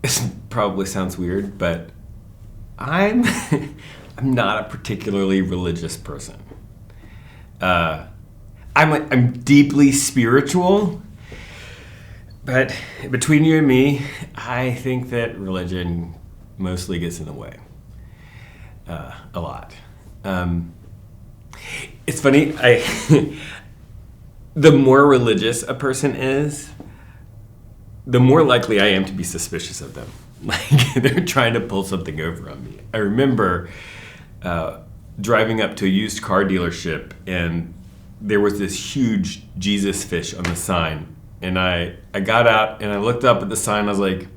This probably sounds weird, but I'm I'm not a particularly religious person. I'm deeply spiritual, but between you and me, I think that religion mostly gets in the way a lot. It's funny. The more religious a person is, the more likely I am to be suspicious of them. Like they're trying to pull something over on me. I remember driving up to a used car dealership, and there was this huge Jesus fish on the sign. And I got out and I looked up at the sign. I was like,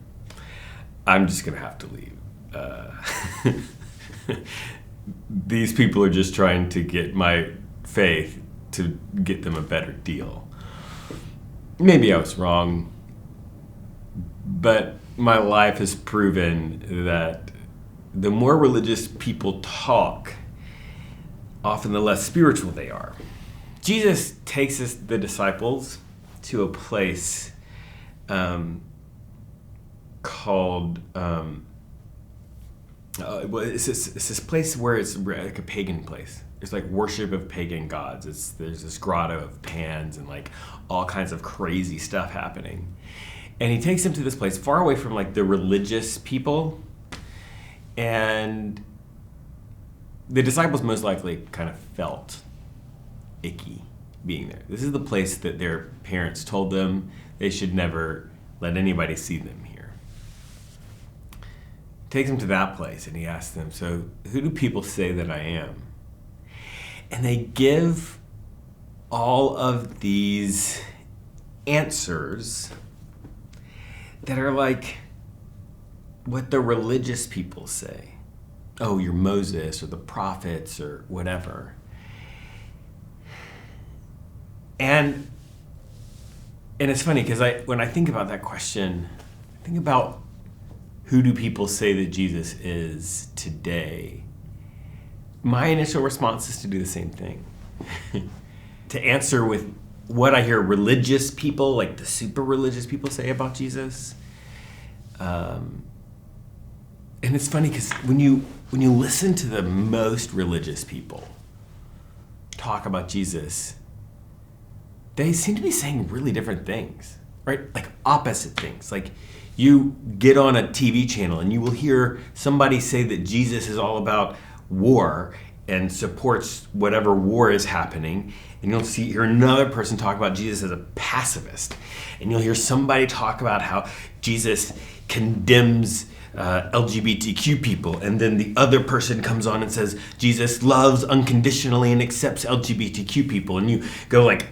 I'm just gonna have to leave. These people are just trying to get my faith to get them a better deal. Maybe I was wrong, but my life has proven that the more religious people talk, often the less spiritual they are. Jesus takes the disciples to a place called it's this place where it's like a pagan place. It's like worship of pagan gods. There's this grotto of pans and like all kinds of crazy stuff happening. And he takes them to this place far away from like the religious people. And the disciples most likely kind of felt icky being there. This is the place that their parents told them they should never let anybody see them here. Takes them to that place and he asks them, so who do people say that I am? And they give all of these answers that are like what the religious people say. Oh, you're Moses or the prophets or whatever. And it's funny because when I think about that question, I think about who do people say that Jesus is today? My initial response is to do the same thing. To answer with what I hear religious people, like the super religious people, say about Jesus. And it's funny because when you listen to the most religious people talk about Jesus, they seem to be saying really different things, right? Like opposite things. Like you get on a TV channel and you will hear somebody say that Jesus is all about war and supports whatever war is happening. And you'll hear another person talk about Jesus as a pacifist. And you'll hear somebody talk about how Jesus condemns LGBTQ people. And then the other person comes on and says, Jesus loves unconditionally and accepts LGBTQ people. And you go like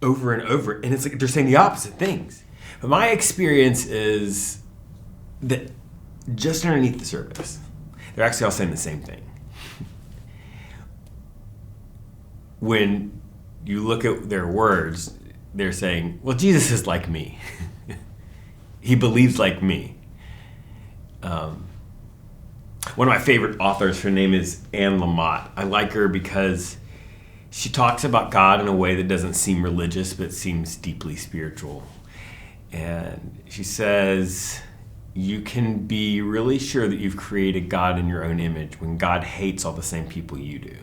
over and over. And it's like they're saying the opposite things. But my experience is that just underneath the surface, they're actually all saying the same thing. When you look at their words, they're saying, well, Jesus is like me. He believes like me. One of my favorite authors, her name is Anne Lamott. I like her because she talks about God in a way that doesn't seem religious, but seems deeply spiritual. And she says, you can be really sure that you've created God in your own image when God hates all the same people you do.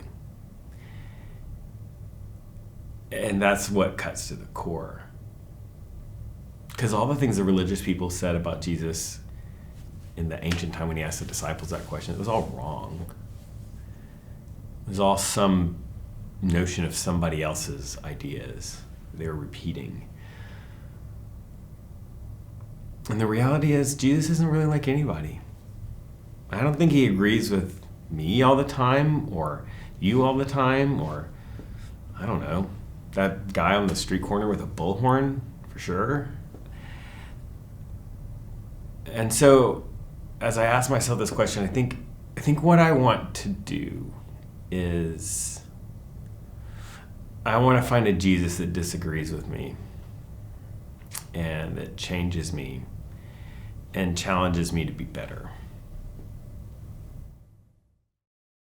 And that's what cuts to the core. Because all the things the religious people said about Jesus in the ancient time when he asked the disciples that question, it was all wrong. It was all some notion of somebody else's ideas they were repeating. And the reality is, Jesus isn't really like anybody. I don't think he agrees with me all the time, or you all the time, or, I don't know, that guy on the street corner with a bullhorn, for sure. And so, as I ask myself this question, I think what I want to do is I want to find a Jesus that disagrees with me and that changes me and challenges me to be better.